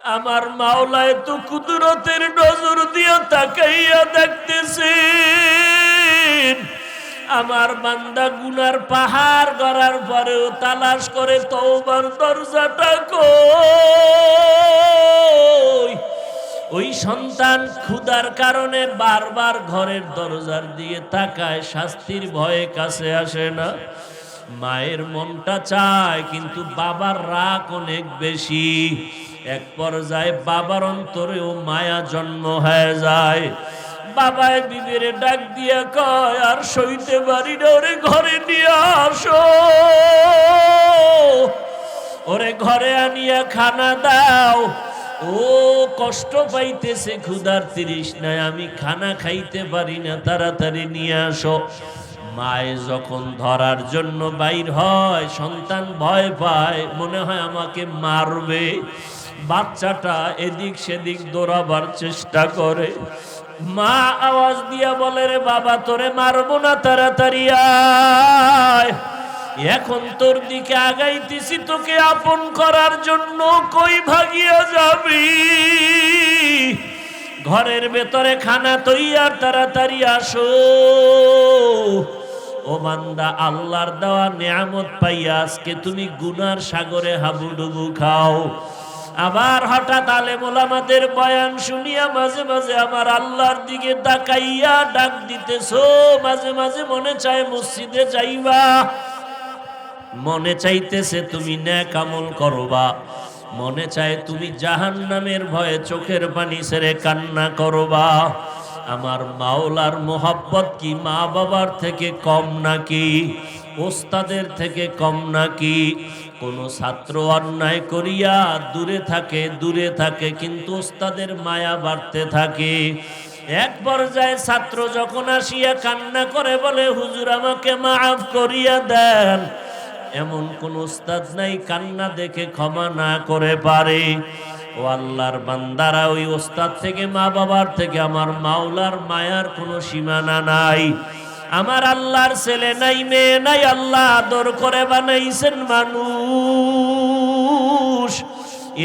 আমার মাওলা এত কুদরতের নজর দিয়ে তাকাইয়া দেখতেছেন। আমার বান্দা গুনার পাহাড় গড়ার পরেও তালাশ করে তওবার দরজাটা কই। ওই সন্তান ক্ষুধার কারণে বারবার ঘরের দরজার দিয়ে তাকায়, শাস্তির ভয়ে কাছে আসে না। মায়ের মনটা চায়, কিন্তু বাবার রাগ অনেক বেশি। এক পর্যায়ে বাবার অন্তরেও মায়া জন্ম হয়ে যায়। বাবায় বিবিরে ডাক দিয়া কয়, আর সইতে পারি না, ওরে ঘরে নিয়ে আসো, ওরে ঘরে আনিয়া খানা দাও। ও কষ্ট পাইতেছে, ক্ষুধার তৃষ্ণায়, আমি খানা খাইতে পারি না, তাড়াতাড়ি নিয়ে আসো। মায়ে যখন ধরার জন্য বাইর হয়, সন্তান ভয় পায়, মনে হয় আমাকে মারবে। বাচ্চাটা এদিক সেদিক দৌড়াবার চেষ্টা করে। মা আওয়াজ দিয়া বলে, রে বাবা, তোরে মারবো না, তাড়াতাড়ি আয়। এখন তোর দিকে আগাইতেছি তোকে আপন করার জন্য, কই ভাগিয়া যাবি? ঘরের ভেতরে খানা তৈয়ার, তাড়াতাড়ি আসো। ও বান্দা, আল্লাহর দেওয়া নিয়ামত পাইয়া আজকে তুমি গুনার সাগরে হাবুডুবু খাও। আবার হঠাৎ আলেম ওলামাদের বয়ান শুনিয়া মাঝে মাঝে আমার আল্লাহর দিকে তাকাইয়া ডাক দিতেছো। মাঝে মাঝে মনে চায় মসজিদে যাইবা, মনে চাইতেছে তুমি নেক আমল করবা, মনে চায় তুমি জাহান্নামের ভয়ে চোখের পানি ছেড়ে কান্না করবা। আমার মাওলার মোহাব্বত কি মা বাবার থেকে কম নাকি? ওস্তাদের থেকে কম নাকি? কোন ছাত্র অন্যায় করিয়া দূরে থাকে, কিন্তু ওস্তাদের মায়া বাড়তে থাকে। এক পর্যায়ে ছাত্র যখন আসিয়া কান্না করে বলে, হুজুর আমাকে মাফ করিয়া দেন, এমন কোন উস্তাদ নাই কান্না দেখে ক্ষমা না করে পারে। ও আল্লাহর বান্দারা, ওই উস্তাদ থেকে, মা বাবার থেকে আমার মাওলার মায়ার কোনো সীমানা নাই। আমার আল্লাহর ছেলে নাই, মেয়ে নাই, আল্লাহ আদর করে বানাইছেন মানুষ।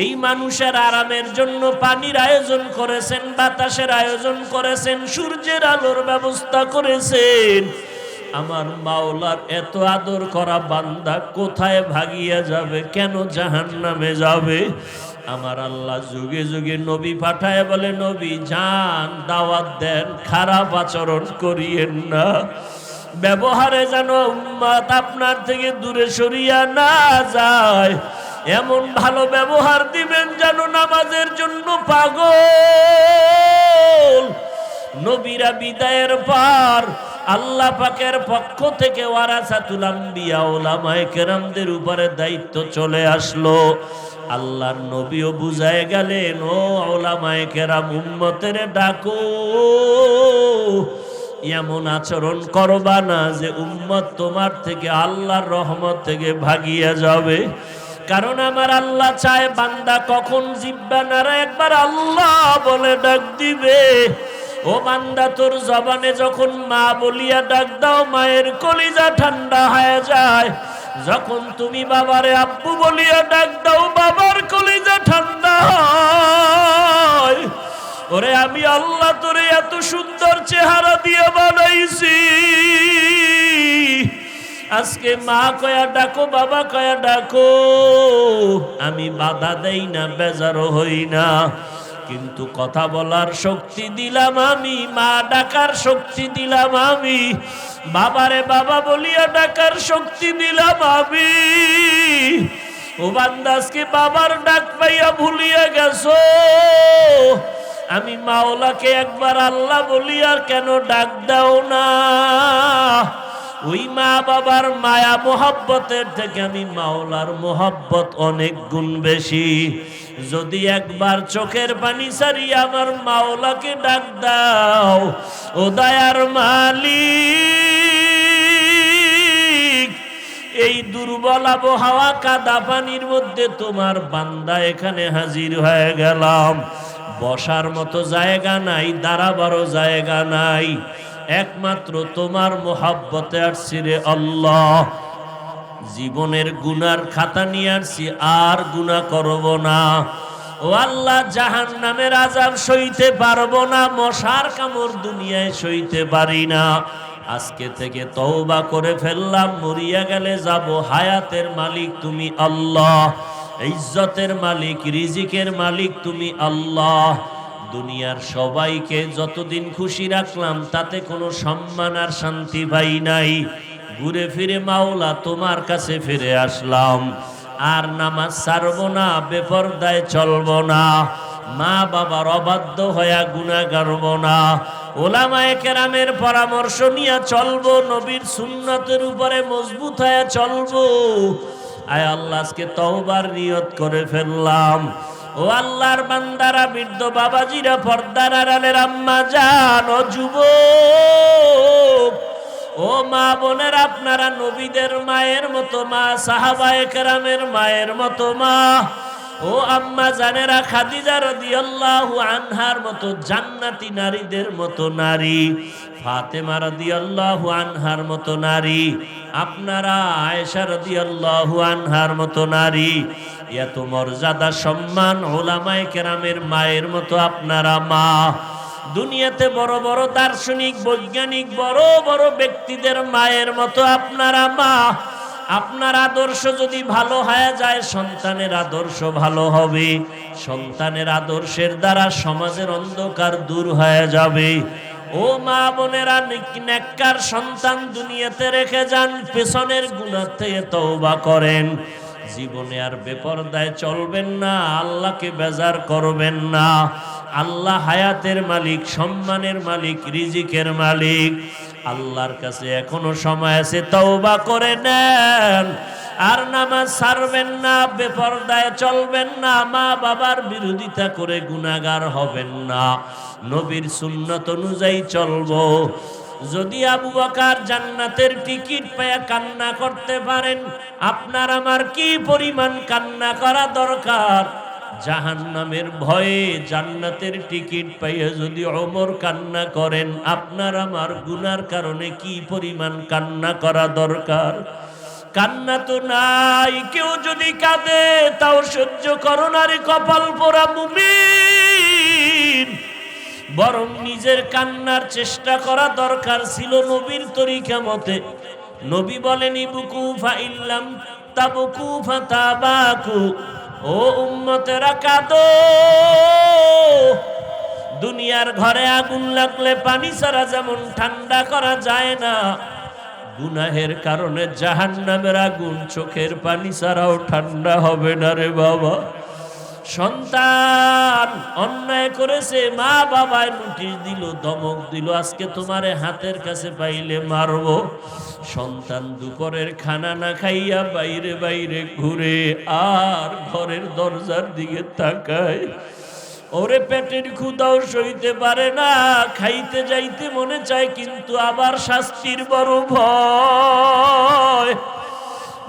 এই মানুষের আরামের জন্য পানির আয়োজন করেছেন, বাতাসের আয়োজন করেছেন, সূর্যের আলোর ব্যবস্থা করেছেন। আমার মাওলার এত আদর করা বান্দা কোথায় ভাগিয়া যাবে? কেন জাহান্নামে যাবে? আমার আল্লাহ যুগে যুগে নবী পাঠায় বলে, নবী যান, দাওয়াত দেন, খারাপ আচরণ করিয়েন না, ব্যবহারে যেন উম্মত আপনার থেকে দূরে সরিয়া না যায়। এমন ভালো ব্যবহার দিবেন যেন নামাজের জন্য পাগল। নবীরা বিদায়ের পর আল্লাহ পাকের পক্ষ থেকে ওয়ারাসাতুল আম্বিয়া উলামায়ে কেরামদের উপরে দায়িত্ব চলে আসলো। আল্লাহর নবীও বুঝায় গেলেন, ও উলামায়ে কেরাম, উম্মতের ডাকো, এমন আচরণ করবা না যে উম্মত তোমার থেকে, আল্লাহর রহমত থেকে ভাগিয়া যাবে। কারণ আমার আল্লাহ চায় বান্দা কখন জিহ্বা নাড়া একবার আল্লাহ বলে ডাক দিবে। ও বান্দা, তোর জবানে যখন মা বলিয়া ডাক দাও, মায়ের কলিজা ঠান্ডা হয়ে যায়। যখন তুমি বাবারে আব্বু বলিয়া ডাক দাও, বাবার কলিজা ঠান্ডা হয়। ওরে আমি আল্লাহ তোরে এত সুন্দর চেহারা দিয়ে বানাইছি, আজকে মা কয়া ডাকো, বাবা কয়া ডাকো, আমি বাধা দেই না, বেজারও হই না। কিন্তু কথা বলার শক্তি দিলাম আমি, মা ডাকার শক্তি দিলাম আমি, বাবারে বাবা বলিয়া ডাকার শক্তি দিলাম আমি। ও বান্দা, আজকে বাবার ডাক পাইয়া ভুলিয়া গেছো। আমি মাওলাকে একবার আল্লাহ বলিয়া কেন ডাক দাও না? ওই মা বাবার মায়া মোহাব্বতের থেকে আমি মাওলার মোহাব্বত অনেক গুণ বেশি। যদি একবার চোখের পানি ছাড়িয়ে আমার মাওলাকে ডাক দাও, ও দয়ার মালিক, এই দুর্বল আবহাওয়া কাদা পানির মধ্যে তোমার বান্দা এখানে হাজির হয়ে গেলাম। বসার মতো জায়গা নাই, দাঁড়াবারও জায়গা নাই, একমাত্র তোমার মোহাব্বতে আসছি রে আল্লাহ। জীবনের গুনার খাতা নিয়ে আসছি, আর গুনাহ করব না। ও আল্লাহ, জাহান্নামের আযাব সইতে পারবো না, মশার কামড় দুনিয়ায় সইতে পারি না। আজকে থেকে তওবা করে ফেললাম, মরিয়া গেলে যাব। হায়াতের মালিক তুমি আল্লাহ, ইজ্জতের মালিক, রিজিকের মালিক তুমি আল্লাহ। দুনিয়ার সবাইকে যতদিন খুশি রাখলাম তাতে কোনো সম্মান আর শান্তি পাই নাই। ঘুরে ফিরে মাওলা তোমার কাছে ফিরে আসলাম। আর নামাজ ছাড়বো না, বেপরদায় চলবো না, মা বাবার অবাধ্য হয়ে গুনাহ করব না, ওলামায়ে কেরামের পরামর্শ নিয়ে চলবো, নবীর সুন্নতের উপরে মজবুত হয়ে চলবো। আয় আল্লাহ, আজকে তওবার নিয়ত করে ফেললাম। ও আল্লাহর বান্দারা, বৃদ্ধ বাবাজিরা, পর্দার আড়ালের আম্মা জান, ও যুবক, ও মা বোনের, আপনারা নবীদের মায়ের মতো মা, সাহাবায়ে কেরামের মায়ের মতো মা, ও আম্মা জানেরা, খাদিজা রাদিয়াল্লাহু আনহার মতো জান্নাতি নারীদের মতো নারী, ফাতেমা রাদিয়াল্লাহু আনহার মতো নারী, আপনারা আয়েশা রাদিয়াল্লাহু আনহার মতো নারী, এত মর্যাদা সম্মান উলামায়ে কেরামের মায়ের মতো আপনারা মা। দুনিয়াতে বড় বড় দার্শনিক, বৈজ্ঞানিক, বড় বড় ব্যক্তিদের মায়ের মতো আপনারা মা। আপনার আদর্শ যদি ভালো হয়ে যায়, সন্তানের আদর্শ ভালো হবে। সন্তানের আদর্শের দ্বারা সমাজের অন্ধকার দূর হয়ে যাবে। ও মা বোনেরা, নেককার সন্তান দুনিয়াতে রেখে যান, পেছনের গুনাহ থেকে তওবা করেন। জীবনে আর বেপরদায় চলবেন না, আল্লাহকে বেজার করবেন না। আল্লাহ হায়াতের মালিক, সম্মানের মালিক, রিজিকের মালিক। আল্লাহর কাছে এখনো সময় আছে, তওবা করে নেন। আর নামাজ ছাড়বেন না, বেপরদায় চলবেন না, মা বাবার বিরোধিতা করে গুনাহগার হবেন না, নবীর সুন্নত অনুযায়ী চলবো। যদি আবু বকর জান্নাতের টিকিট পেয়ে কান্না করতে পারেন, আপনার আমার কি পরিমাণ কান্না করা দরকার। জাহান্নামের ভয়ে জান্নাতের টিকিট পাইয়া যদি ওমর কান্না করেন, আপনার আমার গুনার কারণে কি পরিমাণ কান্না করা দরকার। কান্না তো নাই, কেউ যদি কাঁদে তাও সহ্য করো না রে কপাল পোড়া মুমিন। বরং নিজের কান্নার চেষ্টা করা দরকার ছিল নবীর তরিকা মতে। নবী বলেন, ইবকু ফাইল্লাম তাবকু ফাতাবাকু, ও উম্মতেরা কাঁদো। দুনিয়ার ঘরে আগুন লাগলে পানি ছাড়া যেমন ঠান্ডা করা যায় না, গুনাহের কারণে জাহান্নামের আগুন চোখের পানি ছাড়াও ঠান্ডা হবে না রে বাবা। সন্তান অন্যায় করেছে, মা বাবায় নোটিশ দিল, ধমক দিল, আজকে তোমারে হাতের কাছে পাইলে মারবো। সন্তান দুপুরের খানা না খাইয়া বাইরে বাইরে ঘুরে আর ঘরের দরজার দিকে তাকায়। ওরে পেটের ক্ষুধাও সইতে পারে না, খাইতে যাইতে মনে চায়, কিন্তু আবার শাস্তির বড় ভয়।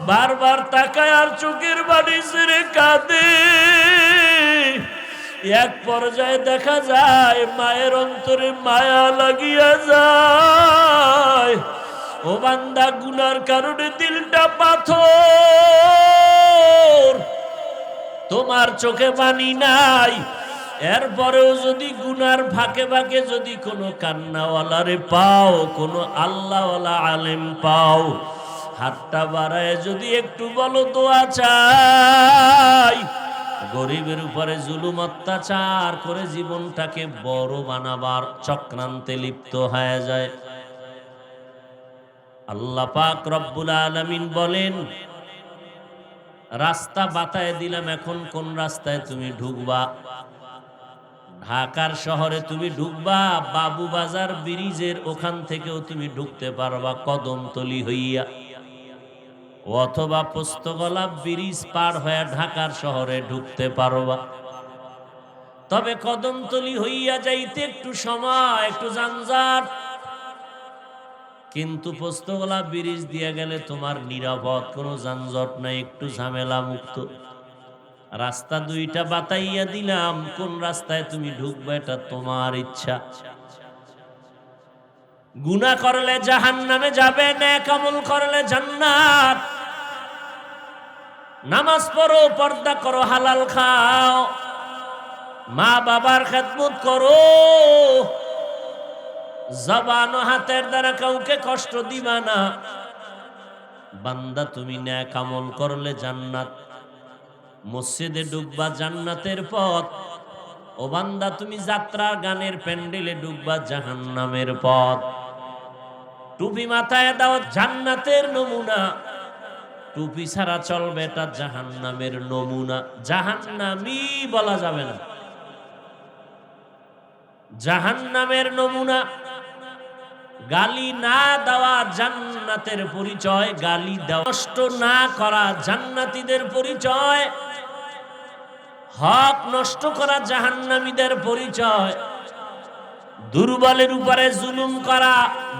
বারবার তাকায় আর চোখের বাড়ি ছেড়ে কাঁদে। এক পর্যায়ে দেখা যায় মায়ের অন্তরে মায়া লাগিয়া যায়। ও বান্দা, গুনার কারণে দিলটা পাথর, তোমার চোখে পানি নাই। এরপরেও যদি গুনার ফাঁকে ফাঁকে যদি কোনো কান্নাওয়ালারে পাও, কোনো আল্লাহওয়ালা আলেম পাও, হাতটা বাড়ায় যদি একটু বলো দোয়া চাই। গরিবের উপরে জুলুম অত্যাচার করে জীবনটাকে বড় বানাবার চক্রান্তে লিপ্ত হয়ে যায়। আল্লাহ পাক রব্বুল আলামিন বলেন, রাস্তা বাতায় দিলাম, এখন কোন রাস্তায় তুমি ঢুকবা। ঢাকার শহরে তুমি ঢুকবা, বাবুবাজার ব্রিজের ওখান থেকেও তুমি ঢুকতে পারবা কদমতলি হইয়া, অথবা পোস্তগোলা ব্রিজ পার হয়ে ঢাকার শহরে ঢুকতে পারবা। তবে কদমতলি হইয়া যাইতে একটু সময়, একটু যানজট, কিন্তু পোস্তগোলা ব্রিজ দিয়ে গেলে তোমার নিরাপদ, কোনো যানজট নাই, একটু ঝামেলা মুক্ত। রাস্তা দুইটা বাতাইয়া দিলাম, কোন রাস্তায় তুমি ঢুকবে এটা তোমার ইচ্ছা। গুনাহ করলে জাহান্নামে যাবে, নেক আমল করলে জান্নাত। নামাজ পড়ো, পর্দা করো, হালাল খাও, মা বাবার খেদমত করো, জবান ও হাতের দ্বারা কাউকে কষ্ট দিবা না। বান্দা তুমি নেক আমল করলে জান্নাত, মসজিদে ঢুকবা জান্নাতের পথ। ও বান্দা তুমি যাত্রা গানের প্যান্ডেলে ঢুকবা জাহান্নামের পথ। টুপি মাথায় দাও জান্নাতের নমুনা, টুপি ছাড়া চলবে এটা জাহান্নামের নমুনা। জাহান্নামী বলা যাবে না, জাহান্নামের নমুনা। গালি না দেওয়া জান্নাতের পরিচয়, গালি দেওয়া নষ্ট না করা জান্নাতীদের পরিচয়, হক নষ্ট করা জাহান্নামীদের পরিচয়, দুর্বলের উপরে জুলুম করা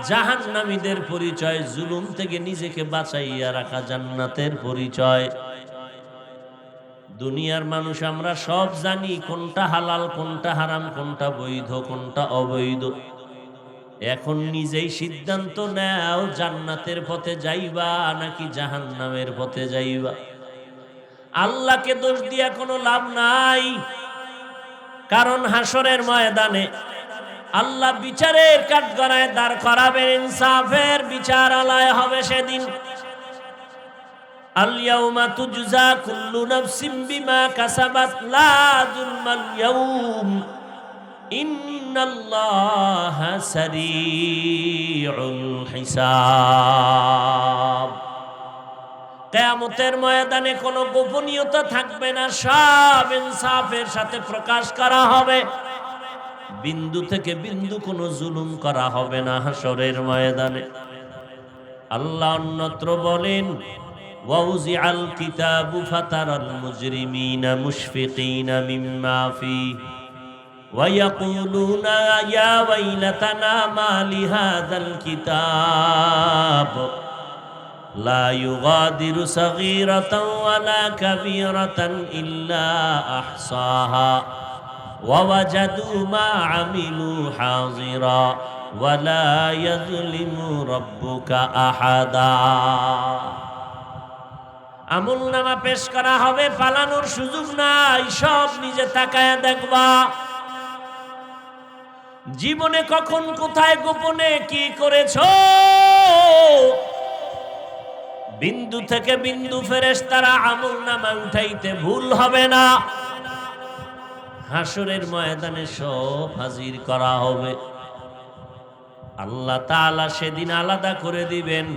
জাহান্নামীদের পরিচয়, জুলুম থেকে নিজেকে বাঁচাইয়া রাখা জান্নাতের পরিচয়। দুনিয়ার মানুষ আমরা সব জানি কোনটা হালাল, কোনটা হারাম, কোনটা বৈধ, কোনটা অবৈধ। এখন নিজেই সিদ্ধান্ত নাও জান্নাতের পথে যাইবা নাকি জাহান্নামের পথে যাইবা। আল্লাহকে দোষ দিয়া কোনো লাভ নাই, কারণ হাসরের ময়দানে আল্লাহ বিচারের কাঠগড়ায় দাঁড় করাবেন, ইনসাফের বিচার আলায় হবে সেদিন। আল ইয়াউমা তুজজা কুল্লু নাফসিন বিমা কাসাবাত লা যুলমাল ইয়াউম ইন্নাল্লাহা সারিউল হিসাব। কিয়ামতের ময়দানে কোনো গোপনীয়তা থাকবে না, সব ইনসাফের সাথে প্রকাশ করা হবে। বিন্দু থেকে বিন্দু কোনো জুলুম করা হবে না হাসরের ময়দানে। আল্লাহ অন্যত্র বলেন, ওয়াউজিআল কিতাবু ফাতারাল মুজরিমিনা মুশফিকিনা মিম্মা ফীহি ওয়া ইয়াকুলুনা ইয়া ওয়াইলাতানা মা লিহাযাল কিতাব লা ইউগাদিরু সাগীরাতান ওয়ালা কাবীরাতান ইল্লা আহসাহা ওয়াওয়াজাদু মা আমিলু হাযিরা ওয়ালা ইয়াযলিমু রাব্বুকা আহাদা। আমলনামা পেশ করা হবে, পালানোর সুযোগ নাই, সব নিজে তাকায়া দেখবা। জীবনে কখন কোথায় গোপনে কি করেছো, বিন্দু থেকে বিন্দু ফেরেশতারা আমলনামা উঠাইতে ভুল হবে না। হাসরের ময়দানে সব হাজির করা হবে। আল্লাহ তাআলা সেদিন আলাদা করে দিবেন।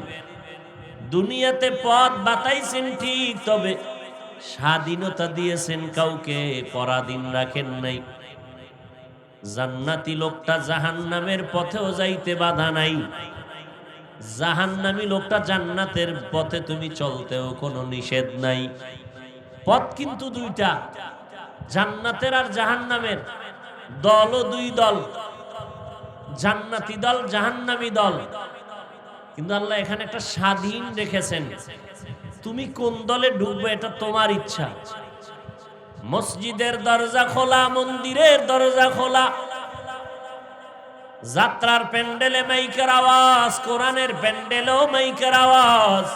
দুনিয়াতে পথ বাতাইছেন ঠিক, তবে স্বাধীনতা দিয়েছেন কাউকে, পরাধীন রাখেন নাই। জান্নাতি লোকটা জাহান্নামের পথেও যাইতে বাধা নাই, জাহান্নামী লোকটা জান্নাতের পথে তুমি চলতেও কোনো নিষেধ নাই। পথ কিন্তু দুইটা, জান্নাতের আর জাহান্নামের। দলও দুই দল, জান্নাতি দল, জাহান্নামী দল। কিন্তু আল্লাহ এখানে একটা স্বাধীন রেখেছেন, তুমি কোন দলে ঢুকবে এটা তোমার ইচ্ছা। মসজিদের দরজা খোলা, মন্দিরের দরজা খোলা, যাত্রার প্যান্ডেলে মাইকের আওয়াজ, কোরআনের প্যান্ডেলেও মাইকের আওয়াজ।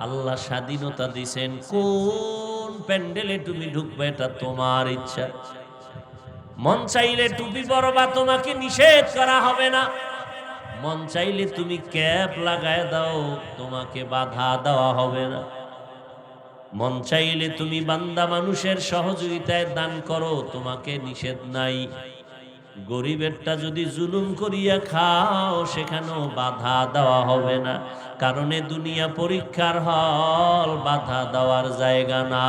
আল্লাহ স্বাধীনতা দিয়েছেন, কোন প্যান্ডেলে তুমি ঢুকবে এটা তোমার ইচ্ছা। মন চাইলে টুপি পরবা, তোমাকে নিষেধ করা হবে না। মন চাইলে তুমি ক্যাপ লাগায় দাও, তোমাকে বাধা দেওয়া হবে না। মন চাইলে তুমি বান্দা মানুষের সহযোগিতায় দান করো, তোমাকে নিষেধ নাই। গরিবেরটা যদি জুলুম করিয়া খাও, সেখানেও বাধা দেওয়া হবে না, কারণ এ দুনিয়া পরীক্ষার হল, বাধা দেওয়ার জায়গা না।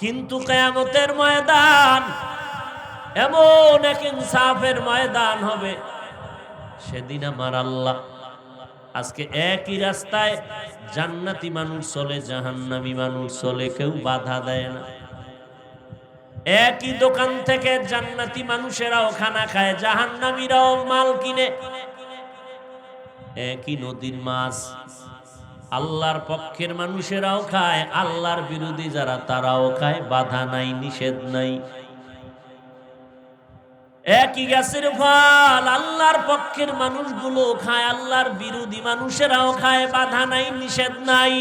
কিন্তু কিয়ামতের ময়দান এমন এক ইনসাফের ময়দান হবে, সেদিন আমার আল্লাহ, আজকে একই রাস্তায় জান্নাতি মানুষ চলে, জাহান্নামী মানুষ চলে, কেউ বাধা দেয় না। একই দোকান থেকে জান্নাতি মানুষেরাও খানা খায়, জাহান্নামীরাও মাল কিনে। একই নদীর মাছ আল্লাহর পক্ষের মানুষেরাও খায়, আল্লাহর বিরোধী যারা তারাও খায়, বাধা নাই, নিষেধ নাই। একই গাছের ফল আল্লাহর পক্ষের মানুষগুলো খায়, আল্লাহর বিরোধী মানুষেরাও খায়, বাধা নাই, নিষেধ নাই।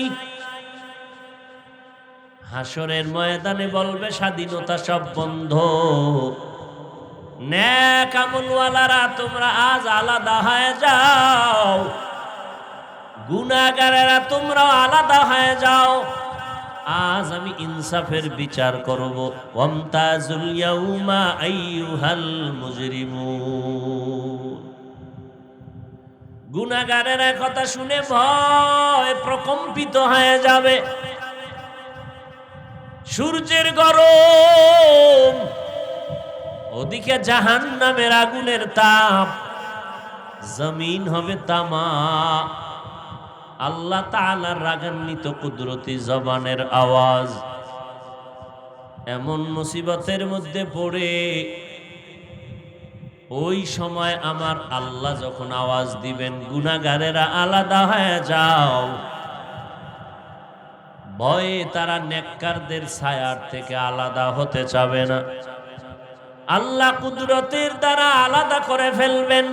হাসরের ময়দানে বলবে স্বাধীনতা সব বন্ধ। নেক আমলওয়ালারা তোমরা আজ আলাদা হয়ে যাও, গুনাহগারেরা তোমরা আলাদা হয়ে যাও। আজ আমি ইনসাফের বিচার করব। ওয়ামতাজুল ইয়াউমা আইয়ুহাল মুজরিমুন। গুনাহগারেরা কথা শুনে ভয় প্রকম্পিত হয়ে যাবে। সূর্যের গরম, ওদিকে জাহান্নামের আগুনের তাপ, জমিন হবে তামা। আল্লাহ তাআলার রাগান্বিত কুদরতি জবানের আওয়াজ। এমন মুসিবতের মধ্যে পড়ে ওই সময় আমার আল্লাহ যখন আওয়াজ দিবেন, গুনাহগারেরা আলাদা হয়ে যাও, ভয়ে তারা নেককারদের ছায়ার থেকে আলাদা হতে চাবে না। আল্লাহ কুদরতের দ্বারা আলাদা করে ফেলবেন।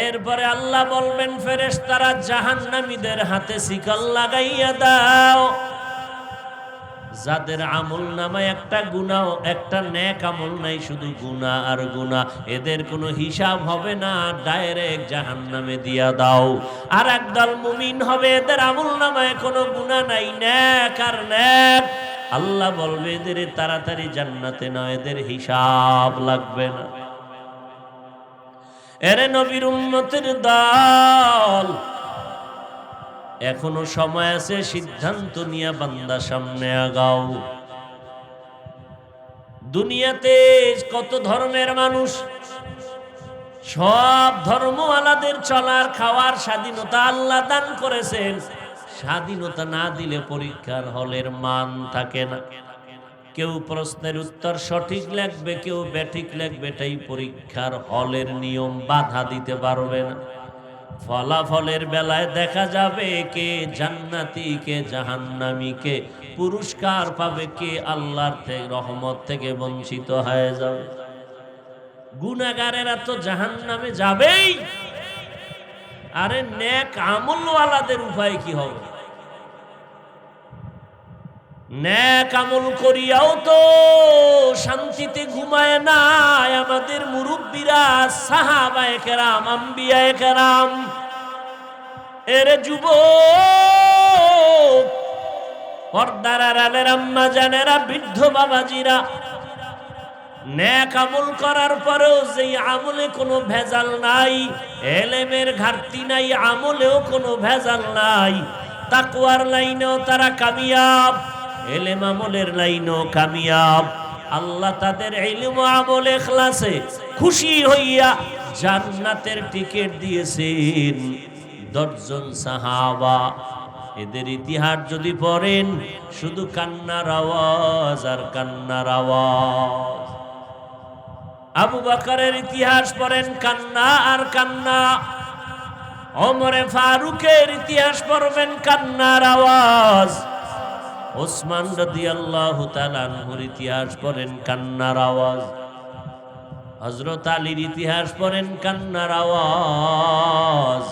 এরপরে আল্লাহ বলবেন, ফেরেশতারা জাহান্নামীদের হাতে শিকল লাগাইয়া দাও। যাদের আমল নামায় একটা গুনাহ, একটা নেক আমল নাই, শুধু গুনাহ আর গুনাহ, এদের কোনো হিসাব হবে না, ডাইরেক্ট জাহান্নামে দিয়া দাও। আর একদল মুমিন হবে, এদের আমল নামায় কোনো গুনাহ নাই, নেক আর নেক। আল্লাহ বলবে, এদের তাড়াতাড়ি জান্নাতে নাও, এদের হিসাব লাগবে না। এরে নবীর উম্মতের দল, এখনো সময় আছে, সিদ্ধান্ত নিয়ে বান্দা সামনে আগাও। দুনিয়াতে কত ধর্মের মানুষ, সব ধর্মওয়ালাদের চলার খাওয়ার স্বাধীনতা আল্লাহ দান করেছেন। স্বাধীনতা না দিলে পরীক্ষার হলের মান থাকে না। কেউ প্রশ্নের উত্তর সঠিক লিখবে, কেউ ব্যাঠিক লিখবে, এটাই পরীক্ষার হলের নিয়ম, বাধা দিতে পারবে না। ফলাফলের বেলায় দেখা যাবে কে জান্নাতি, কে জাহান্নামী, কে পুরস্কার পাবে, কে আল্লাহর থেকে রহমত থেকে বঞ্চিত হয়ে যাবে। গুনাহগারেরা তো জাহান্নামে যাবেই। আরে নেক আমলওয়ালাদের উপায় কি হবে? নেক আমল করিয়াও তো শান্তিতে ঘুমায় না আমাদের মুরব্বীরা, সাহাবায়ে কেরাম, আম্বিয়ায়ে কেরাম। এরে যুবক, পর্দার আড়ালের আম্মা জানেরা, বৃদ্ধ বাবাজিরা, নেক আমল করার পরেও যেই আমলে কোনো ভেজাল নাই, এলেমের ঘাটতি নাই, আমলেও কোনো ভেজাল নাই, তাকওয়ার লাইনেও তারা কামিয়াব, এলেম আমলের লাইনও কামিয়াব। আল্লাহ তাদের ইলম ও আমল ইখলাসে খুশি হইয়া জান্নাতের টিকিট দিয়েছেন 10 জন সাহাবা। এদের ইতিহাস যদি পড়েন, শুধু কান্নার আওয়াজ আর কান্নার আওয়াজ। আবু বকরের ইতিহাস পড়েন, কান্না আর কান্না। ওমরে ফারুকের ইতিহাস পড়বেন, কান্নার আওয়াজ। ওসমান রাদিয়াল্লাহু তাআলা আনহুর ইতিহাস পড়েন, কান্নার আওয়াজ। হযরত আলীর ইতিহাস পড়েন, কান্নার আওয়াজ।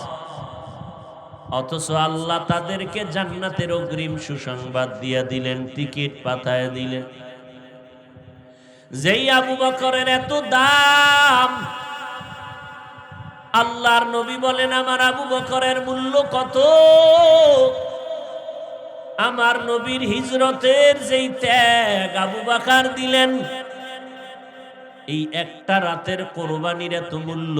অথচ আল্লাহ তাদেরকে জান্নাতের অগ্রিম সুসংবাদ দিয়া দিলেন, টিকিট পাঠায় দিলেন। যেই আবু বকরের এত দাম, আল্লাহর নবী বলেন, আমার আবু বকরের মূল্য কত? আমার নবীর হিজরতের যেই ত্যাগ আবু বকর দিলেন, এই একটা রাতের কোরবানির এত মূল্য।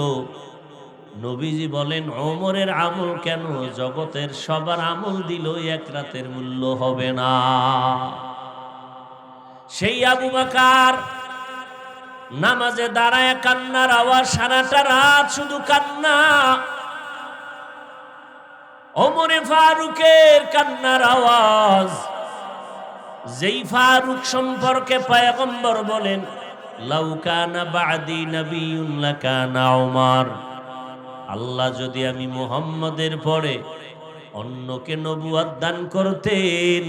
নবীজি বলেন, ওমরের আমল কেন, জগতের সবার আমল দিল, এক রাতের মূল্য হবে না। সেই আবু বকর নামাজে দাঁড়ায় কান্নার আওয়াজ, সারাটা রাত শুধু কান্না। ওমরে ফারুকের কান্নার আওয়াজ। যেই ফারুক সম্পর্কে পয়গম্বর বলেন, লাউ কানা বাদি নবিয়্যুন লাকানা ওমর। আল্লাহ যদি আমি মুহাম্মদের পরে অন্যকে নবুয়ত দান করতেন,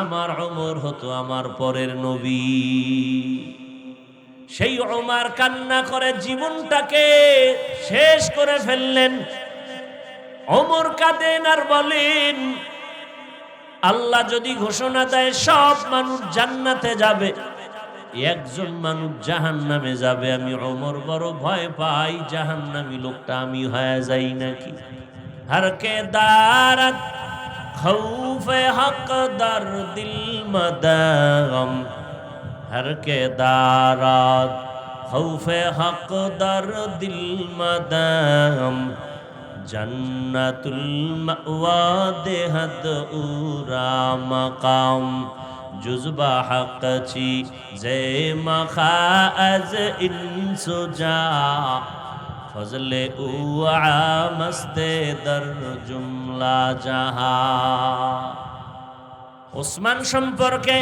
আমার ওমর হতো আমার পরের নবী। সেই ওমর কান্না করে জীবনটাকে শেষ করে ফেললেন। ওমর কাঁদেন আর বলেন, আল্লাহ যদি ঘোষণা দেয় সব মানুষ জান্নাতে যাবে, একজন মানুষ জাহান্নামে যাবে, আমি ওমর বড় ভয় পাই জাহান্নামী লোকটা আমি হয়ে যাই নাকি। हर के दारत खौफ हक दर दिल मदगम, हर के दारत खौफ हक दर दिल मदगम, जन्नतुल मअवा देहद उरा मकाम, जुज़बा हक ची जे मखा अज इंसुजा, फजले उआ मस्ते दर जुमला जहा। ওসমান সম্পর্কে,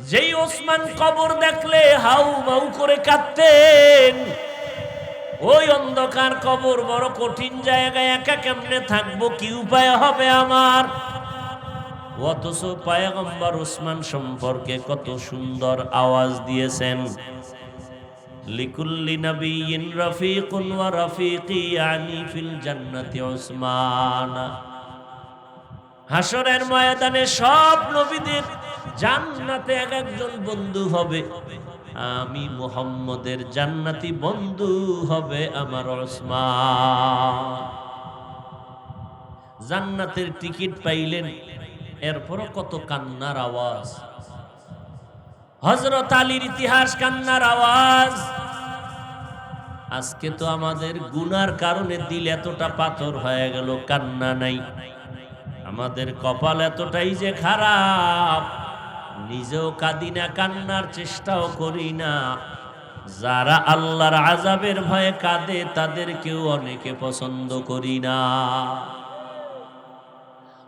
যেই ওসমান কবর দেখলে হাউ মাউ করে কাঁদতেন, ওই অন্ধকার কবর বড় কঠিন জায়গায় একা কেমনে থাকবো, কি উপায় হবে আমার। অথচ পয়গম্বর ওসমান সম্পর্কে কত সুন্দর আওয়াজ দিয়েছেন, লিকুল্লি নবিয়্যিন রাফিকুন ওয়া রাফিকি ইয়ানি ফিল জান্নাতি উসমান। হাসরের ময়দানে সব নবীদের জান্নাতে এক একজন বন্ধু হবে, আমি মুহাম্মদের জান্নাতি বন্ধু হবে আমার উসমান। জান্নাতের টিকিট পাইলেন, এরপরও কত কান্নার আওয়াজ। হযরত আলীর ইতিহাস কান্নার আওয়াজ। আজকে তো আমাদের গুনার কারণে দিল এতটা পাথর হয়ে গেল, কান্না নাই। আমাদের কপাল এতটাই যে খারাপ, নিজেও কাঁদি না, কান্নার চেষ্টাও করি না। যারা আল্লাহর আযাবের ভয়ে কাঁদে তাদেরকেও অনেকে পছন্দ করি না।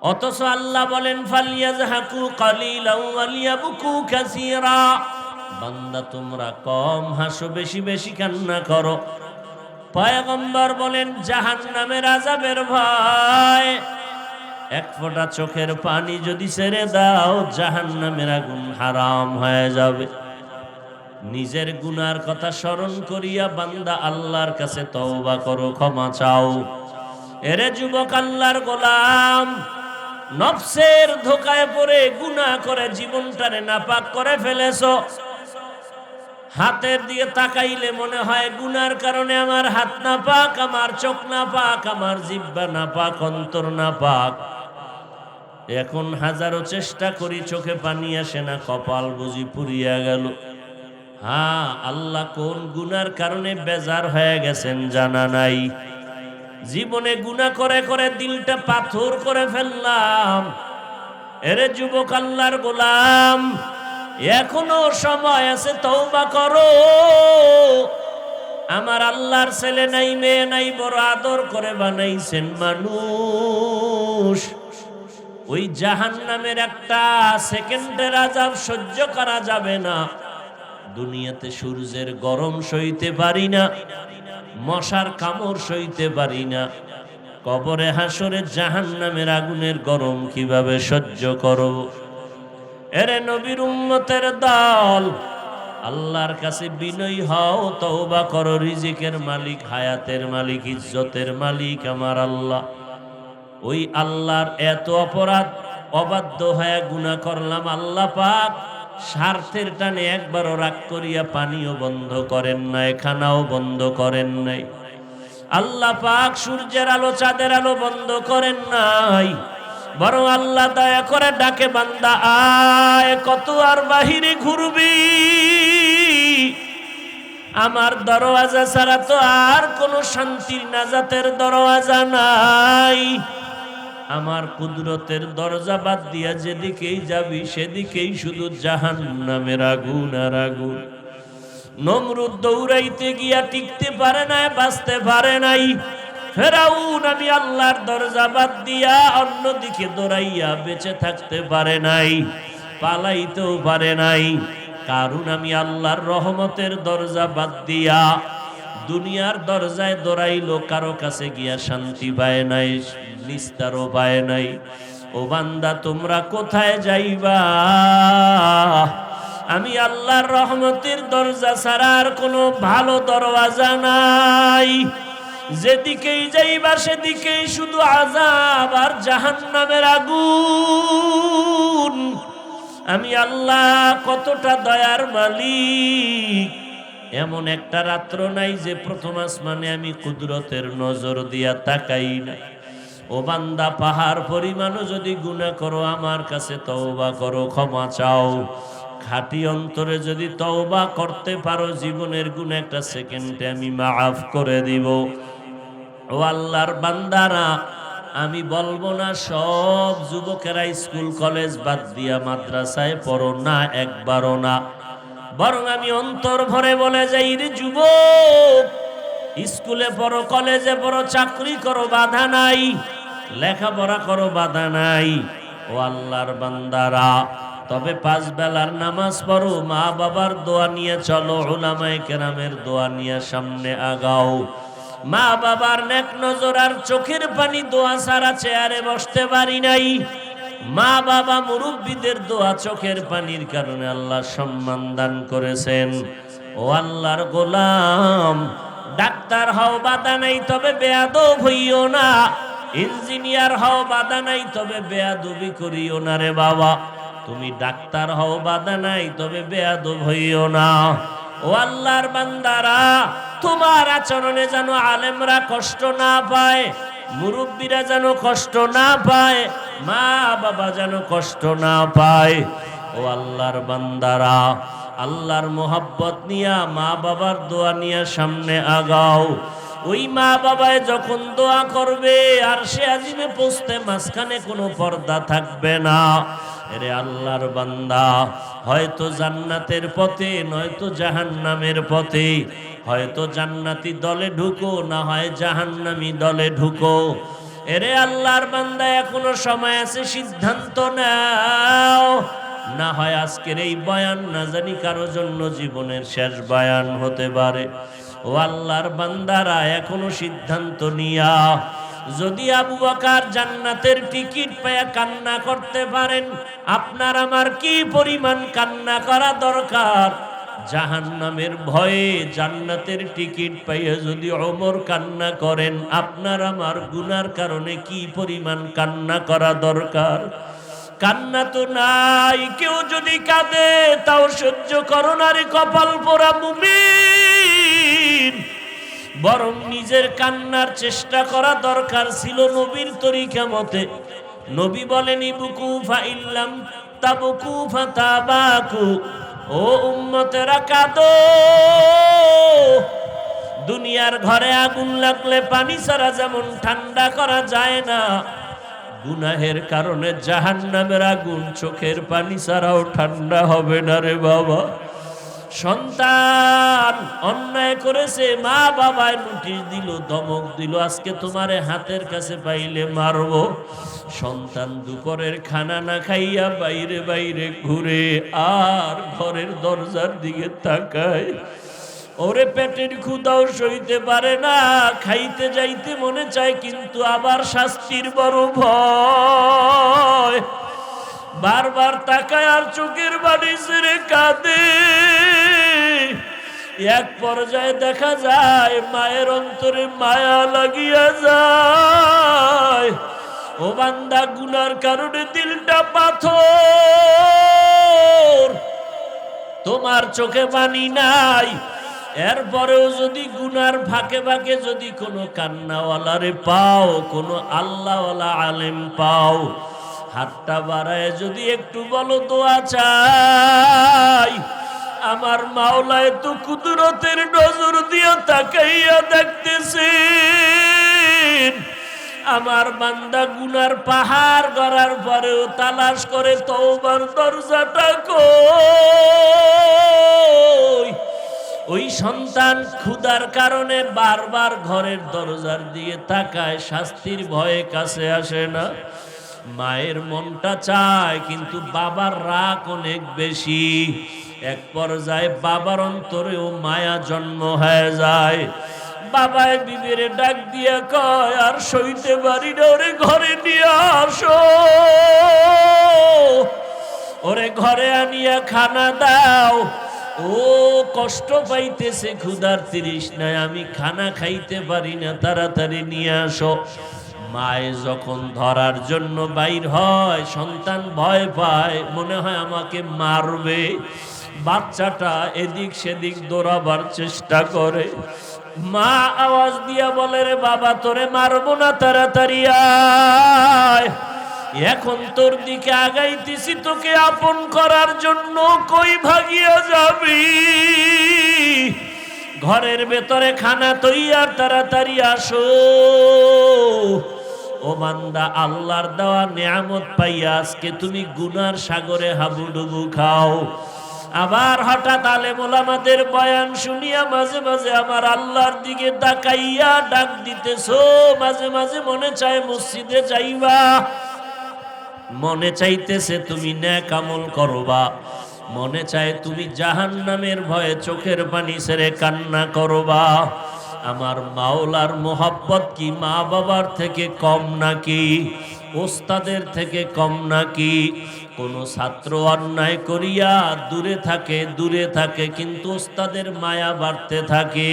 অথচ আল্লাহ বলেন ফালিয়াযহাকু কালিলাও ওয়ালিয়াবকু কাসীরা, বান্দা তোমরা কম হাসো, বেশি বেশি কান্না করো। পয়গম্বর বলেন জাহান্নামের আযাবের ভয়, এক ফোঁটা চোখের পানি যদি ছেড়ে দাও জাহান্নামের আগুন হারাম হয়ে যাবে। নিজের গুনার কথা স্মরণ করিয়া বান্দা আল্লাহর কাছে তওবা করো, ক্ষমা চাও। এরে যুবক আল্লাহর গোলাম, নফসের ধোকায় পড়ে গুনাহ করে জীবনটারে নাপাক করে ফেলেছো। হাতের দিকে তাকাইলে মনে হয় গুনার কারণে আমার হাত নাপাক, আমার চোখ নাপাক, আমার জিহ্বা নাপাক, অন্তর নাপাক। এখন হাজারো চেষ্টা করি চোখে পানি আসে না, কপাল বুঝি পুড়িয়া গেল। হ্যাঁ, আল্লাহ কোন গুনার কারণে বেজার হয়ে গেছেন জানা নাই। জীবনে গুনাহ করে করে দিলটা পাথর করে ফেললাম। এরে যুবক আল্লাহর গোলাম, এখনো সময় আছে, তওবা করো। আমার আল্লাহর ছেলে নাই, মেয়ে নাই, বড় আদর করে বানাইছেন মানুষ। ওই জাহান্নামের একটা সেকেন্ডের আযাব সহ্য করা যাবে না। দুনিয়াতে সূর্যের গরম সইতে পারি না, মশার কামড় সইতে পারি না, কবরে হাসরে জাহান্নামের আগুনের গরম কিভাবে সহ্য করব। এরে নবীর উম্মতের দল, আল্লাহর কাছে বিনয়ী হও, তওবা করো। রিজিকের মালিক, হায়াতের মালিক, ইজ্জতের মালিক আমার আল্লাহ। ওই আল্লাহর এত অপরাধ, অবাধ্য হয়ে গুনাহ করলাম, আল্লাহ পাক স্বার্থের টানে একবারও রাগ করিয়া পানিও বন্ধ করেন নাই, খানাও বন্ধ করেন নাই। আল্লাহ পাক সূর্যের আলো, চাঁদের আলো বন্ধ করেন নাই। বরং আল্লাহ দয়া করে ডাকে, বান্দা আয়, কত আর বাহিরে ঘুরবি, আমার দরওয়াজা ছাড়া তো আর কোনো শান্তির নাজাতের দরওয়াজা নাই। আমার কুদরতের দরজা বাদ দিয়া যেদিকেই যাবি সেদিকেই শুধু জাহান্নামের আগুন আর আগুন। নমরুদ দৌড়াইতে গিয়া টিকতে পারে না, বাঁচতে পারে নাই। ফেরাউন আমি আল্লাহর দরজা বাদ দিয়া অন্যদিকে দৌড়াইয়া বেঁচে থাকতে পারে নাই, পালাইতেও পারে নাই। কারণ আমি আল্লাহর রহমতের দরজা বাদ দিয়া দুনিয়ার দরজায় দৌড়াইলো, কারো কাছে গিয়া শান্তি পায় নাই, নিস্তারও পায় নাই। ও বান্দা, তোমরা কোথায় যাইবা? আমি আল্লাহর রহমতের দরজা ছাড়া আর কোনো ভালো দরওয়াজা নাই। যেদিকেই যাইবা সেদিকেই শুধু আযাব আর জাহান্নামের আগুন। আমি আল্লাহ কতটা দয়ার মালিক, এমন একটা রাত্র নাই যে প্রথম আসমানে আমি কুদরতের নজর দিয়া তাকাই না। ও বান্দা, পাহাড় পরিমাণও যদি গুনাহ করো আমার কাছে তওবা করো, ক্ষমা চাও। খাঁটি অন্তরে যদি তওবা করতে পারো, জীবনের গুনাহ একটা সেকেন্ডে আমি মাফ করে দিব। ও আল্লাহর বান্দারা, আমি বলবো না সব যুবকেরা স্কুল কলেজ বাদ দিয়া মাদ্রাসায় পড়ো না, একবারও না। বরং আমি অন্তর ভরে বলে যাই, রে যুবক, স্কুলে পড়ো, কলেজে পড়ো, চাকরি করো, বাধা নাই। লেখাপড়া করো, বাধা নাই। ও আল্লাহর বান্দারা, তবে 5 বেলার নামাজ পড়ো, মা বাবার দোয়া নিয়ে চলো, উলামায়ে কেরামের দোয়া নিয়ে সামনে আগাও। মা বাবার নেক নজর আর চোখের পানি দোয়া ছাড়া চেয়ারে বসতে পারি নাই। মা বাবা মুরব্বীদের দোয়া চোখের পানির কারণে আল্লাহ সম্মান দান করেছেন। ও আল্লাহর গোলাম, ডাক্তার হও, বাধা নাই, তবে বেয়াদব হইও না। ইঞ্জিনিয়ার হও, বাধা নাই, তবে বেয়াদবি করিও না রে বাবা। তুমি ডাক্তার হও, বাধা নাই, তবে বেয়াদব হইও না। ও আল্লাহর বান্দারা, তোমার আচরণে যেন আলেমরা কষ্ট না পায়, মুরব্বীরা যেন কষ্ট না পায়, মা বাবা যেন কষ্ট না পায়। ও আল্লাহর বান্দারা, আল্লাহর মোহাব্বত নিয়া মা বাবার দোয়া নিয়ে সামনে আগাও। ওই মা বাবায় যখন দোয়া করবে, আর সে আজিমে পৌঁছতে মাঝখানে কোনো পর্দা থাকবে না। এরে আল্লাহর বান্দা, হয়তো জান্নাতের পথে, নয়তো জাহান্নামের পথে। হয়তো জান্নাতি দলে ঢুকো, না হয় জাহান্নামী দলে ঢুকো। এরে আল্লাহর বান্দা, এখনো সময় আছে, সিদ্ধান্ত নাও। না হয় আজকের এই বয়ান না জানি কারো জন্য জীবনের শেষ বয়ান হতে পারে। ও আল্লাহর বান্দারা, এখনো সিদ্ধান্ত নিয়া, যদি আবু বকর জান্নাতের টিকিট পেয়ে কান্না করতে পারেন, আপনার আমার কি পরিমাণ কান্না করা দরকার। জাহান্নামের ভয়ে জান্নাতের টিকিট পাইয়া যদি ওমর কান্না করেন, আপনার আমার গুনার কারণে কি পরিমাণ কান্না করা দরকার। কান্না তো নাই, কেউ যদি কাঁদে তাও সহ্য করো না রে কপাল পোড়া মুমিন। বরং নিজের কান্নার চেষ্টা করা দরকার ছিল নবীর তরিকা মতে। নবী বলেন, ইবকু ফাইল্লাম তাবকু ফাতাবাকু। ও উম্মতেরা, কাঁদো। দুনিয়ার ঘরে আগুন লাগলে পানি ছাড়া যেমন ঠান্ডা করা যায় না, গুনাহের কারণে জাহান্নামের আগুন চোখের পানি ছাড়াও ঠান্ডা হবে না রে বাবা। সন্তান অন্যায় করেছে, মা বাবায় নোটিশ দিল, ধমক দিল, আজকে তোমারে হাতের কাছে পাইলে মারবো। সন্তান দুপুরের খানা না খাইয়া বাইরে বাইরে ঘুরে, আর ঘরের দরজার দিকে তাকায়। ওরে পেটের ক্ষুধাও সইতে পারে না, খাইতে যাইতে মনে চায়, কিন্তু আবার শাস্তির বড় ভয়। বারবার তাকায় আর চোখের পানি ছেড়ে কাঁদে। এক পর্যায়ে দেখা যায় মায়ের অন্তরে মায়া লাগিয়া যায়। ও বান্দা, গুনার কারণে দিলটা পাথর, তোমার চোখে পানি নাই। এরপরেও যদি গুনার ফাঁকে ফাঁকে যদি কোনো কান্নাওয়ালারে পাও, কোনো আল্লাহওয়ালা আলেম পাও, হাতটা বাড়ায় যদি একটু বলো দোয়া চাই, আমার মাওলায় তো কুদরতের নজর দিয়ে তাকাইয়া দেখতেছেন। আমার বান্দা গুনার পাহাড় গড়ার পরেও তালাশ করে তওবার দরজাটা কই। ওই সন্তান ক্ষুধার কারণে বারবার ঘরের দরজার দিয়ে তাকায়, শাস্তির ভয়ে কাছে আসে না। মায়ের মনটা চায়, কিন্তু বাবার রাগ অনেক বেশি। এক পর্যায়ে বাবার অন্তরেও মায়া জন্ম হয়ে যায়। বাবায় বিবিরে ডাক দিয়া কয়, আর সইতে পারি না, ওরে ঘরে নিয়ে আসো, ওরে ঘরে আনিয়া খানা দাও। ও কষ্ট পাইতেছে, ক্ষুধার তৃষ্ণায়, আমি খানা খাইতে পারি না, তাড়াতাড়ি নিয়ে আসো। মায়ে যখন ধরার জন্য বাইর হয়, সন্তান ভয় পায়, মনে হয় আমাকে মারবে। বাচ্চাটা এদিক সেদিক দৌড়াবার চেষ্টা করে। মা আওয়াজ দিয়া বলে, রে বাবা, তোরে মারবো না, তাড়াতাড়ি আয়। এখন তোর দিকে আগাইতেছি তোকে আপন করার জন্য, কই ভাগিয়া যাবি? ঘরের ভেতরে খানা তৈয়ার, তাড়াতাড়ি আসো। ও বান্দা, আল্লাহর দেওয়া নিয়ামত পাইয়া আজকে তুমি গুনার সাগরে হাবুডুবু খাও। আবার হঠাৎ আলেম ওলামাদের বয়ান শুনিয়া মাঝে মাঝে আমার আল্লাহর দিকে তাকাইয়া ডাক দিতেছো। মাঝে মাঝে মনে চায় মসজিদে যাইবা, মনে চাইতেছে তুমি নেক আমল করবা, মনে চায় তুমি জাহান্নামের ভয়ে চোখের পানি ছেড়ে কান্না করবা। আমার মাওলার মোহাব্বত কি মা বাবার থেকে কম নাকি? ওস্তাদের থেকে কম নাকি? কোন ছাত্র অন্যায় করিয়া দূরে থাকে, কিন্তু ওস্তাদের মায়া বাড়তে থাকে।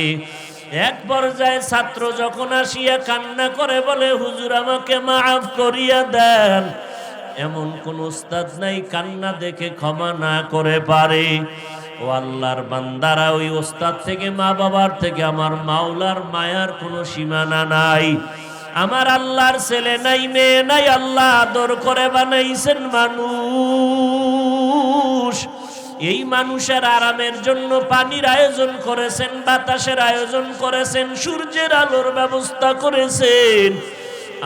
এক পর্যায়ে ছাত্র যখন আসিয়া কান্না করে বলে, হুজুর আমাকে মাফ করিয়া দেন, এমন কোন উস্তাদ নাই কান্না দেখে ক্ষমা না করে পারে। ও আল্লাহর বান্দারা, ওই উস্তাদ থেকে, মা বাবার থেকে আমার মাওলার মায়ার কোনো সীমানা নাই। আমার আল্লাহর ছেলে নাই, মেয়ে নাই, আল্লাহ আদর করে বানাইছেন মানুষ। এই মানুষের আরামের জন্য পানির আয়োজন করেছেন, বাতাসের আয়োজন করেছেন, সূর্যের আলোর ব্যবস্থা করেছেন।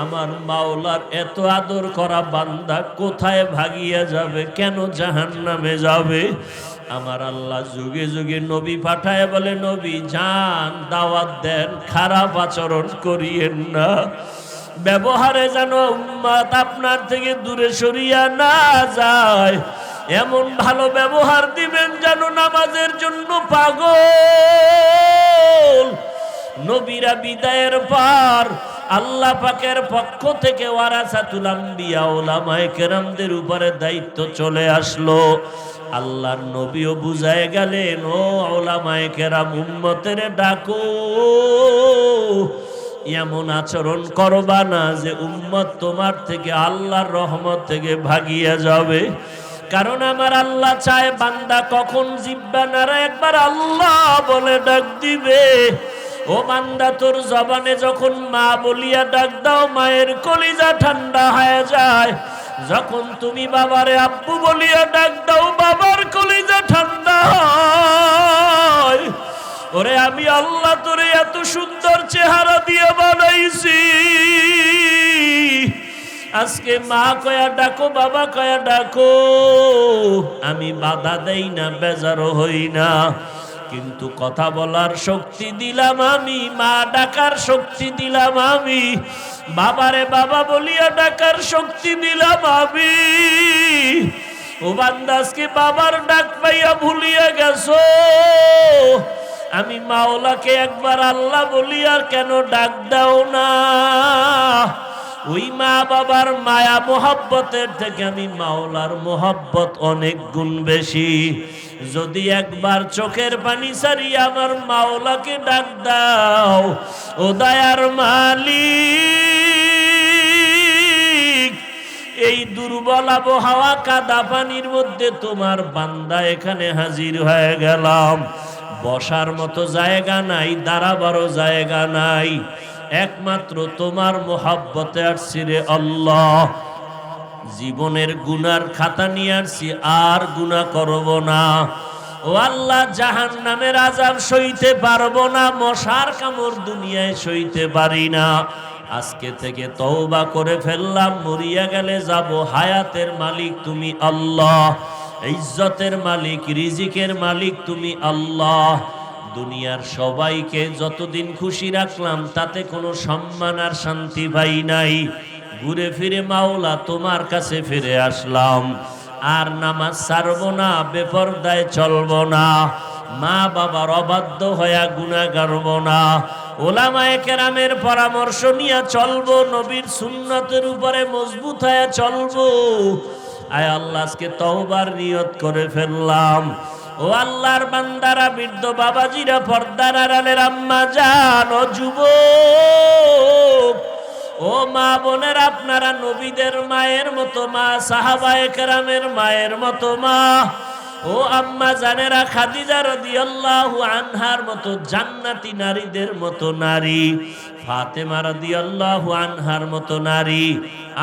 আমার মাওলার এত আদর করা বান্দা কোথায় ভাগিয়া যাবে? কেন জাহান্নামে যাবে? আমার আল্লাহ যুগে যুগে নবী পাঠায় বলে, নবী যান, দাওয়াত দেন, খারাপ আচরণ করিয়েন না, ব্যবহারে যেন উম্মত আপনার থেকে দূরে সরিয়া না যায়। এমন ভালো ব্যবহার দিবেন যেন নামাজের জন্য পাগল। নবীরা বিদায়ের পর আল্লাহ পাকের পক্ষ থেকে ওয়ারাসাতুল আম্বিয়া উলামায়ে কেরামদের উপরে দায়িত্ব চলে আসলো। আল্লাহর নবীও বুঝায় গেলেন, ও উলামায়ে কেরাম, উম্মতের ডাকো, এমন আচরণ করবা না যে উম্মত তোমার থেকে, আল্লাহর রহমত থেকে ভাগিয়া যাবে। কারণ আমার আল্লাহ চায় বান্দা কখন জিহ্বা নাড়া একবার আল্লাহ বলে ডাক দিবে। ও বান্দা, তোর জবানে যখন মা বলিয়া ডাক দাও, মায়ের কলিজা ঠান্ডা হয়ে যায়। যখন তুমি বাবারে আব্বু বলিয়া ডাক দাও, বাবার কলিজা ঠান্ডা হয়। ওরে আমি আল্লাহ তোরে এত সুন্দর চেহারা দিয়ে বানাইছি, আজকে মা কয়া ডাকো, বাবা কয়া ডাকো, আমি বাধা দেই না, বেজারও হই না। কিন্তু কথা বলার শক্তি দিলাম আমি, মা ডাকার শক্তি দিলাম আমি, বাবারে বাবা বলিয়া ডাকার শক্তি দিলাম আমি। ও বান্দা, আজকে বাবার ডাক পাইয়া ভুলিয়া গেছো। আমি মাওলাকে একবার আল্লাহ বলিয়া কেন ডাক দাও না? ওই মা বাবার মায়া মোহাব্বতের থেকে আমি মাওলার মোহাব্বত অনেক গুণ বেশি। যদি একবার চোখের পানি ছাড়িয়ে আমার মাওলাকে ডাক দাও, ও দয়ার মালিক, এই দুর্বল আবহাওয়া কাদা পানির মধ্যে তোমার বান্দা এখানে হাজির হয়ে গেলাম। বসার মতো জায়গা নাই, দাঁড়াবারও জায়গা নাই, একমাত্র তোমার মোহাব্বতে আসছি রে আল্লাহ। জীবনের গুনার খাতা নিয়ে আসছি, আর গুনাহ করব না। ও আল্লাহ, জাহান্নামের আযাব সইতে পারবো না, মশার কামড় দুনিয়ায় সইতে পারি না। আজকে থেকে তওবা করে ফেললাম, মরিয়া গেলে যাব। হায়াতের মালিক তুমি আল্লাহ, ইজ্জতের মালিক, রিজিকের মালিক তুমি আল্লাহ। দুনিয়ার সবাইকে যতদিন খুশি রাখলাম, তাতে কোনো সম্মান আর শান্তি পাই নাই। ঘুরে ফিরে মাওলা তোমার কাছে ফিরে আসলাম। আর নামাজ ছাড়বো না, বেপরদায় চলবো না, মা বাবার অবাধ্য হয়ে গুনাহ করব না, ওলামায়ে কেরামের পরামর্শ নিয়ে চলবো, নবীর সুন্নতের উপরে মজবুত হয়ে চলবো। আয় আল্লাহ, আজকে তওবার নিয়ত করে ফেললাম। ও আল্লাহর বান্দারা, বৃদ্ধ বাবাজিরা, পর্দার আড়ালের আম্মা জান, ও যুবক, ও মা বোনের, আপনারা নবীদের মায়ের মতো মা, সাহাবায়ে কেরামের মায়ের মতো মা, ও আম্মা জানেরা, খাদিজা রাদিয়াল্লাহু আনহার মতো জান্নাতি নারীদের মতো নারী, ফাতেমা রাদিয়াল্লাহু আনহার মতো নারী,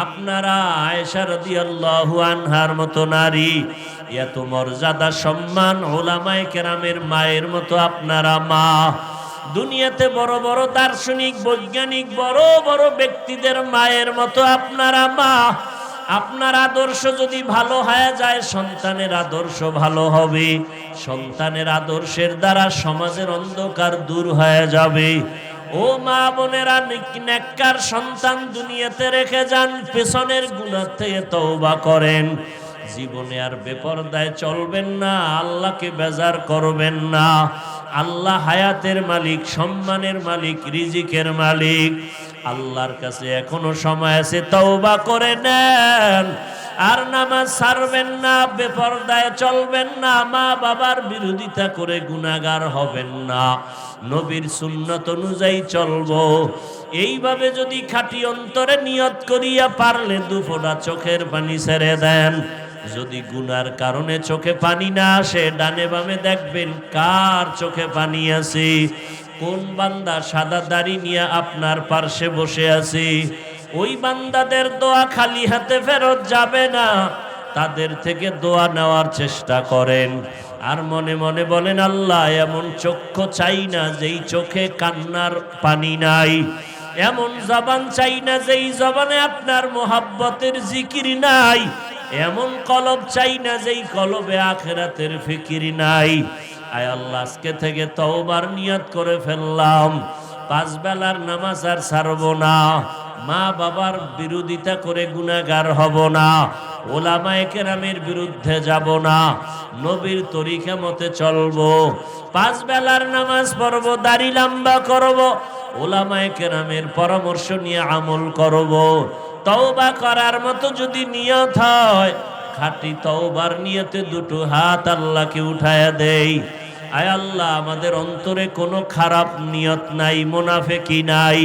আপনারা আয়েশা রাদিয়াল্লাহু আনহার মতো নারী, এত মর্যাদা সম্মান উলামায়ে কেরামের মায়ের মতো আপনারা মা। দুনিয়াতে বড় বড় দার্শনিক, বৈজ্ঞানিক, বড় বড় ব্যক্তিদের মায়ের মতো আপনারা মা। আপনার আদর্শ যদি ভালো হয়ে যায়, সন্তানের আদর্শ ভালো হবে। সন্তানের আদর্শের দ্বারা সমাজের অন্ধকার দূর হয়ে যাবে। ও মা বোনেরা, নেককার সন্তান দুনিয়াতে রেখে যান, পেছনের গুনাহ থেকে তওবা করেন। জীবনে আর বেপরদায় চলবেন না, আল্লাহকে বেজার করবেন না। আল্লাহ হায়াতের মালিক, সম্মানের মালিক, রিজিকের মালিক। আল্লাহর কাছে এখনো সময় আছে, তওবা করে নেন। আর নামাজ ছাড়বেন না, বেপরদায় চলবেন না, মা বাবার বিরোধিতা করে গুনাহগার হবেন না, নবীর সুন্নাত অনুযায়ী চলবো। এইভাবে যদি খাঁটি অন্তরে নিয়ত করিয়া পারলে দুফোঁটা চোখের পানি ছেড়ে দেন। যদি গুনার কারণে চোখে পানি না আসে, ডানে বামে দেখবেন কার চোখে পানি আছে, কোন বান্দা সাদা দাড়ি নিয়ে আপনার পার্শ্বে বসে আছে। ওই বান্দাদের দোয়া খালি হাতে ফেরত যাবে না, তাদের থেকে দোয়া নেওয়ার চেষ্টা করেন। আর মনে মনে বলেন, আল্লাহ এমন চক্ষু চাই না যেই চোখে কান্নার পানি নাই, এমন জবান চাই না যেই জবানে আপনার মোহাব্বতের জিকির নাই, এমন কলব চাই না যেই কলবে আখিরাতের ফিকির নাই। আয় আল্লাহ, আজকে থেকে তওবার নিয়ত করে ফেললাম, 5 বেলার নামাজ আর ছাড়বো না, মা বাবার বিরোধিতা করে গুনাহগার হব না, ওলামায়ে কেরামের বিরুদ্ধে যাব না, নবীর তরিকা মতে চলবো, 5 বেলার নামাজ পড়বো, দাড়ি লম্বা করব, ওলামায়ে কেরামের পরামর্শ নিয়ে আমল করব। তওবা করার মতো যদি নিয়ত হয়, খাঁটি তওবার নিয়তে দুটো হাত আল্লাহকে উঠায়া দেই। আয় আল্লাহ, আমাদের অন্তরে কোনো খারাপ নিয়ত নাই, মুনাফিকি নাই,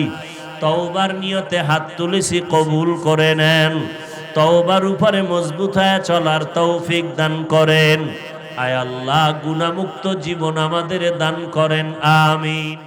তওবার নিয়তে হাত তুলেছি, কবুল করে নেন। তওবার উপরে মজবুত হয়ে চলার তৌফিক দান করেন। আয় আল্লাহ, গুনাহমুক্ত জীবন আমাদের দান করেন, আমিন।